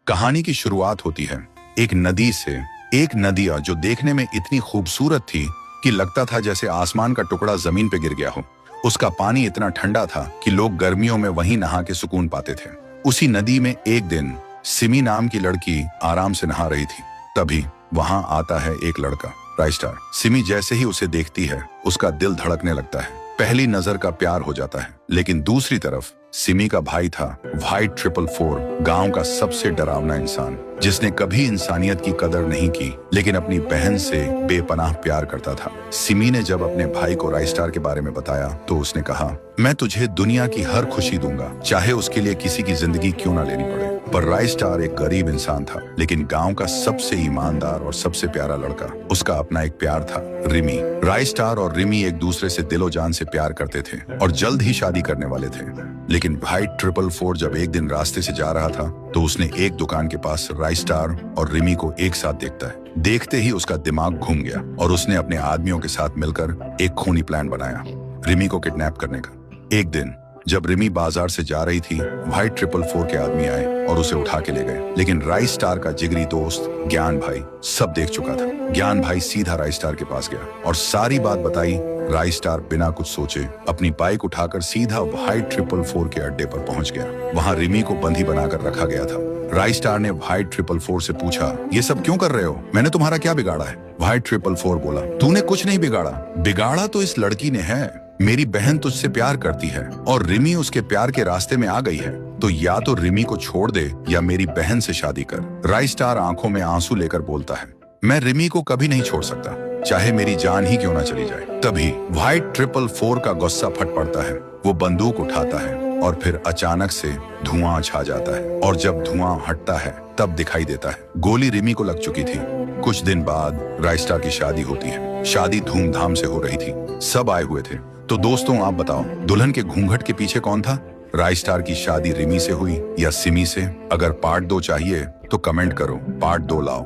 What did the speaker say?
कहानी की शुरुआत होती है एक नदी से। एक नदिया जो देखने में इतनी खूबसूरत थी कि लगता था जैसे आसमान का टुकड़ा जमीन पे गिर गया हो। उसका पानी इतना ठंडा था कि लोग गर्मियों में वहीं नहा के सुकून पाते थे। उसी नदी में एक दिन सिमी नाम की लड़की आराम से नहा रही थी। तभी वहां आता है एक लड़का, राइस्टार। सिमी जैसे ही उसे देखती है उसका दिल धड़कने लगता है। पहली नजर का प्यार हो जाता है। लेकिन दूसरी तरफ सिमी का भाई था व्हाइट 444, गांव का सबसे डरावना इंसान, जिसने कभी इंसानियत की कदर नहीं की लेकिन अपनी बहन से बेपनाह प्यार करता था। सिमी ने जब अपने भाई को राइस्टार के बारे में बताया तो उसने कहा, मैं तुझे दुनिया की हर खुशी दूंगा, चाहे उसके लिए किसी की जिंदगी क्यों ना लेनी पड़े। पर राइस्टार एक गरीब इंसान था, लेकिन गांव का सबसे ईमानदार और सबसे प्यारा लड़का। उसका अपना एक प्यार था, रिमी। राइस्टार और रिमी एक दूसरे से दिलो जान से प्यार करते थे और जल्द ही शादी करने वाले थे। लेकिन भाई 444 जब एक दिन रास्ते से जा रहा था तो उसने एक दुकान के पास राइस्टार और रिमी को एक साथ देखता है। देखते ही उसका दिमाग घूम गया और उसने अपने आदमियों के साथ मिलकर एक खूनी प्लान बनाया, रिमी को किडनैप करने का। एक दिन जब रिमी बाजार से जा रही थी, व्हाइट 444 के आदमी आए और उसे उठा के ले गए। लेकिन राइस्टार का जिगरी दोस्त ज्ञान भाई सब देख चुका था। ज्ञान भाई सीधा राइस्टार के पास गया और सारी बात बताई। राइस्टार बिना कुछ सोचे अपनी बाइक उठाकर सीधा व्हाइट 444 के अड्डे पर पहुंच गया। वहां रिमी को बंदी बनाकर रखा गया था। राइस्टार ने व्हाइट 444 से पूछा, ये सब क्यों कर रहे हो? मैंने तुम्हारा क्या बिगाड़ा है? व्हाइट 444 बोला, तूने कुछ नहीं बिगाड़ा। बिगाड़ा तो इस लड़की ने है। मेरी बहन तुझसे प्यार करती है और रिमी उसके प्यार के रास्ते में आ गई है, तो या तो रिमी को छोड़ दे या मेरी बहन से शादी कर। राइस्टार आंखों में आंसू लेकर बोलता है, मैं रिमी को कभी नहीं छोड़ सकता, चाहे मेरी जान ही क्यों ना चली जाए। तभी व्हाइट 444 का गुस्सा फट पड़ता है। वो बंदूक उठाता है और फिर अचानक से धुआं छा जाता है और जब धुआं हटता है तब दिखाई देता है गोली रिमी को लग चुकी थी। कुछ दिन बाद राइस्टार की शादी होती है। शादी धूमधाम से हो रही थी, सब आए हुए थे। तो दोस्तों आप बताओ, दुल्हन के घूंघट के पीछे कौन था? राइस्टार की शादी रिमी से हुई या सिमी से? अगर पार्ट 2 चाहिए तो कमेंट करो, पार्ट 2 लाओ।